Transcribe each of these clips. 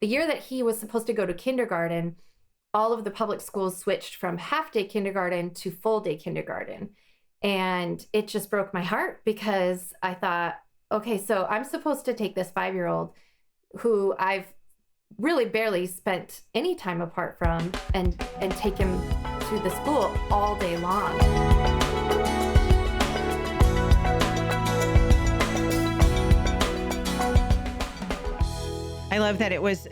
the year that he was supposed to go to kindergarten, all of the public schools switched from half-day kindergarten to full-day kindergarten. And it just broke my heart because I thought, okay, so I'm supposed to take this 5-year-old who I've really barely spent any time apart from and take him to the school all day long. I love that it was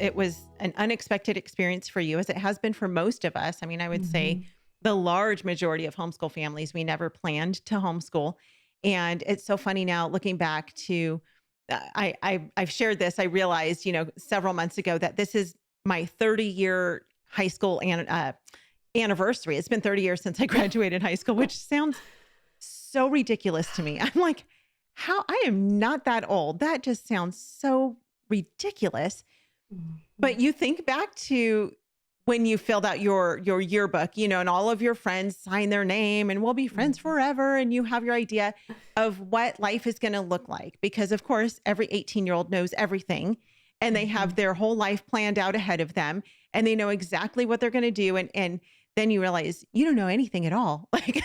an unexpected experience for you, as it has been for most of us. I mean, I would say the large majority of homeschool families, we never planned to homeschool. And it's so funny now looking back to, I've shared this. I realized, several months ago that this is my 30-year high school anniversary. It's been 30 years since I graduated high school, which sounds so ridiculous to me. I'm like, how I am not that old. That just sounds so ridiculous. But you think back to when you filled out your yearbook, and all of your friends sign their name and we'll be friends forever. And you have your idea of what life is going to look like. Because of course, every 18-year-old knows everything and they have their whole life planned out ahead of them and they know exactly what they're going to do. And then you realize you don't know anything at all. Like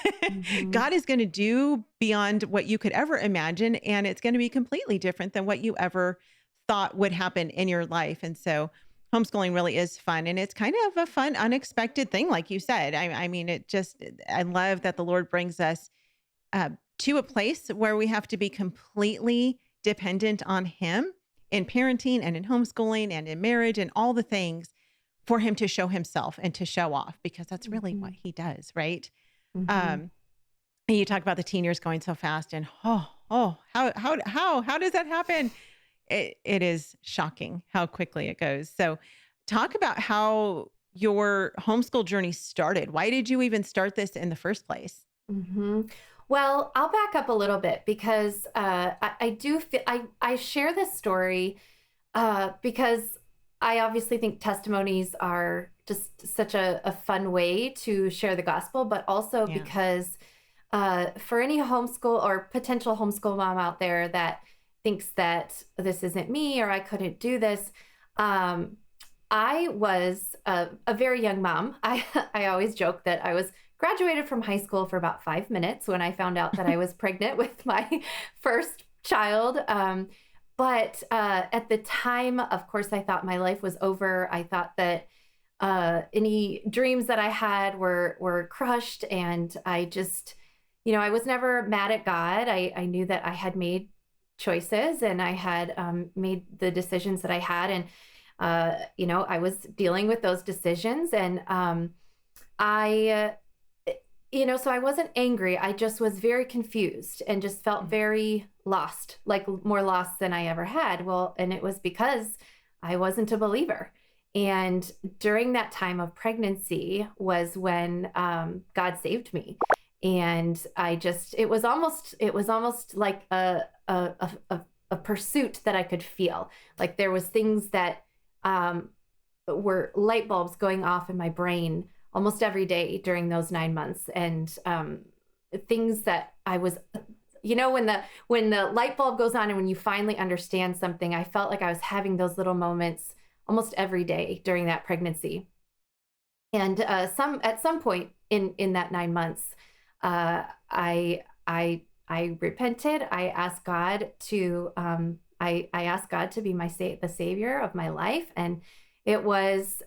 God is going to do beyond what you could ever imagine. And it's going to be completely different than what you ever thought would happen in your life. And so homeschooling really is fun. And it's kind of a fun, unexpected thing. Like you said, I mean, I love that the Lord brings us to a place where we have to be completely dependent on Him in parenting and in homeschooling and in marriage and all the things for Him to show Himself and to show off, because that's really what He does. Right. And you talk about the teen years going so fast and, how does that happen? It is shocking how quickly it goes. So talk about how your homeschool journey started. Why did you even start this in the first place? Well, I'll back up a little bit because I do feel I share this story because I obviously think testimonies are just such a fun way to share the gospel, but also because for any homeschool or potential homeschool mom out there that thinks that this isn't me or I couldn't do this. I was a very young mom. I always joke that I was graduated from high school for about 5 minutes when I found out that I was pregnant with my first child. But at the time, of course, I thought my life was over. I thought that any dreams that I had were crushed. And I just, I was never mad at God. I knew that I had made choices and I had made the decisions that I had. And, I was dealing with those decisions and so I wasn't angry. I just was very confused and just felt very lost, like more lost than I ever had. Well, and it was because I wasn't a believer. And during that time of pregnancy was when God saved me. And it was almost like a pursuit that I could feel. Like there was things that were light bulbs going off in my brain almost every day during those 9 months. And things that I was, when the light bulb goes on and when you finally understand something, I felt like I was having those little moments almost every day during that pregnancy. And at some point in that 9 months, I repented. I asked God to I asked God to be the savior of my life, and it was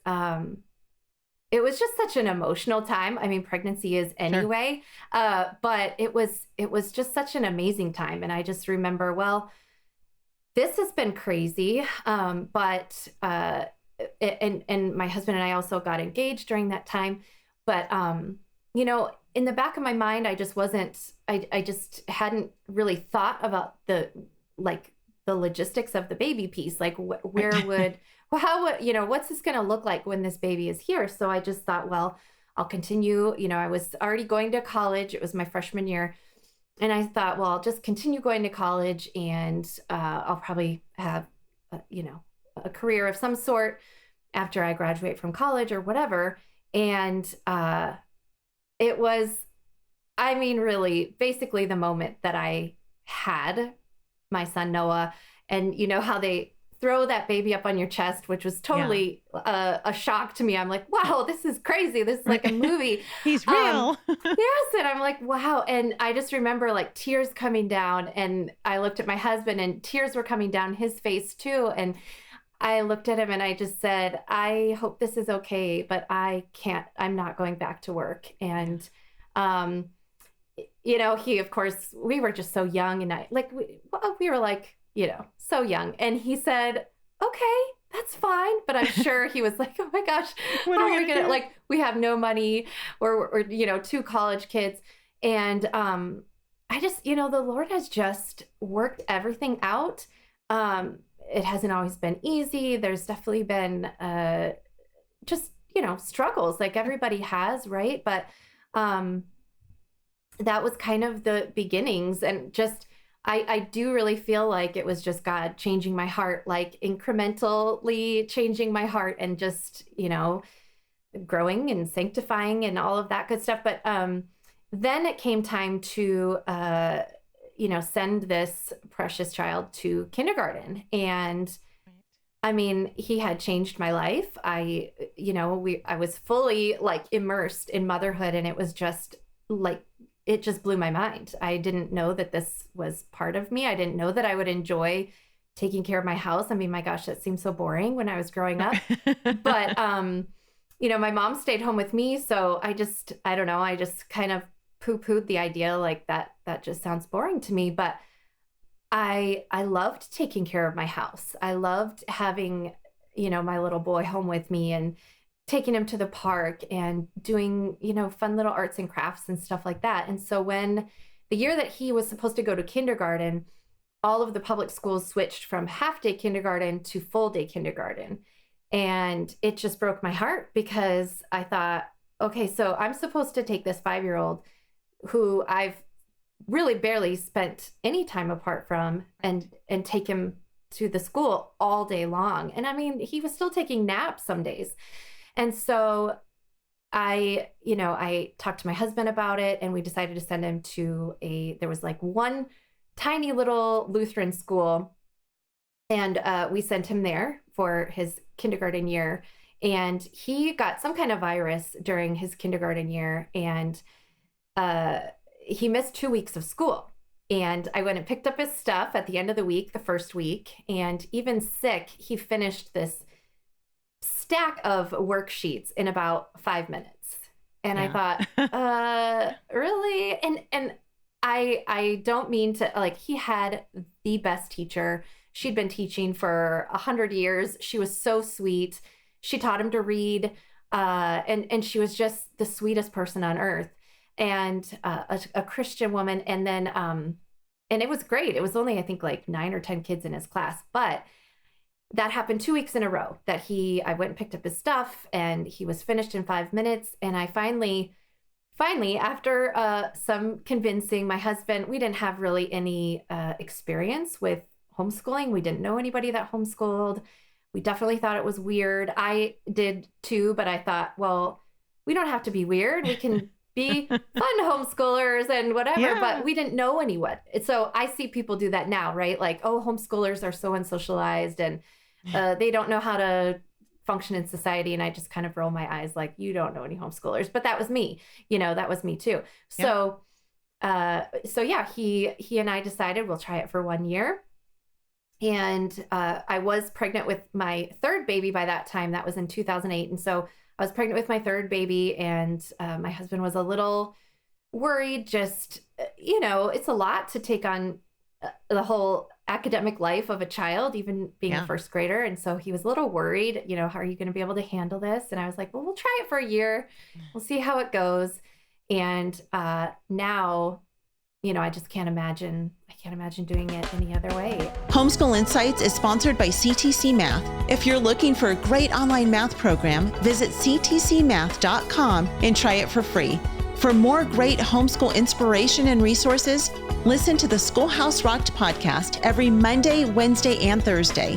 just such an emotional time. I mean, pregnancy is anyway, but it was just such an amazing time, and I just remember, well, this has been crazy, but and my husband and I also got engaged during that time, but in the back of my mind, I just hadn't really thought about the logistics of the baby piece. Like how would, what's this going to look like when this baby is here? So I just thought, well, I'll continue. I was already going to college. It was my freshman year. And I thought, well, I'll just continue going to college and I'll probably have, a career of some sort after I graduate from college or whatever. And it was, really basically the moment that I had my son Noah, and how they throw that baby up on your chest, which was totally a shock to me. I'm like, wow, this is crazy. This is like a movie. He's real. Yes. And I'm like, wow. And I just remember like tears coming down, and I looked at my husband and tears were coming down his face too. And I looked at him and I just said, I hope this is okay, but I'm not going back to work. And, he, of course, we were just so young, and we were like, so young. And he said, okay, that's fine. But I'm sure he was like, oh my gosh, What how are are we we going gonna to, do? we have no money, or 2 college kids. And I just, the Lord has just worked everything out. It hasn't always been easy. There's definitely been just, struggles like everybody has, right? But that was kind of the beginnings. And just, I do really feel like it was just God changing my heart, like incrementally changing my heart, and just, growing and sanctifying and all of that good stuff. But then it came time to, send this precious child to kindergarten. And I mean, he had changed my life. I was fully like immersed in motherhood, and it was just like, it just blew my mind. I didn't know that this was part of me. I didn't know that I would enjoy taking care of my house. I mean, my gosh, that seemed so boring when I was growing up. But, my mom stayed home with me. So I don't know, I just kind of poo-pooed the idea, like that just sounds boring to me. But I loved taking care of my house. I loved having, my little boy home with me, and taking him to the park and doing, fun little arts and crafts and stuff like that. And so when the year that he was supposed to go to kindergarten, all of the public schools switched from half-day kindergarten to full-day kindergarten. And it just broke my heart, because I thought, okay, so I'm supposed to take this 5-year-old who I've really barely spent any time apart from, and take him to the school all day long. And I mean, he was still taking naps some days. And so I talked to my husband about it, and we decided to send him to there was like one tiny little Lutheran school. And we sent him there for his kindergarten year. And he got some kind of virus during his kindergarten year, and he missed 2 weeks of school. And I went and picked up his stuff at the end of the week, the first week. And even sick, he finished this stack of worksheets in about 5 minutes. And I thought, really? And I don't mean to, like, he had the best teacher. She'd been teaching for 100 years. She was so sweet. She taught him to read. And she was just the sweetest person on earth, and a Christian woman. And then, and it was great. It was only, I think, like 9 or 10 kids in his class, but that happened 2 weeks in a row that I went and picked up his stuff, and he was finished in 5 minutes. And I finally, after some convincing, my husband, we didn't have really any experience with homeschooling. We didn't know anybody that homeschooled. We definitely thought it was weird. I did too, but I thought, well, we don't have to be weird. We can be fun homeschoolers and whatever, but we didn't know anyone. So I see people do that now, right? Like, oh, homeschoolers are so unsocialized, and they don't know how to function in society. And I just kind of roll my eyes like, you don't know any homeschoolers. But that was me, that was me too. So, he and I decided we'll try it for 1 year. And I was pregnant with my third baby by that time. That was in 2008. And so I was pregnant with my third baby, and my husband was a little worried. Just, it's a lot to take on the whole academic life of a child, even being a first grader. And so he was a little worried, how are you going to be able to handle this? And I was like, well, we'll try it for a year. We'll see how it goes. And now, I just can't imagine doing it any other way. Homeschool Insights is sponsored by CTC Math. If you're looking for a great online math program, visit ctcmath.com and try it for free. For more great homeschool inspiration and resources, listen to the Schoolhouse Rocked podcast every Monday, Wednesday, and Thursday.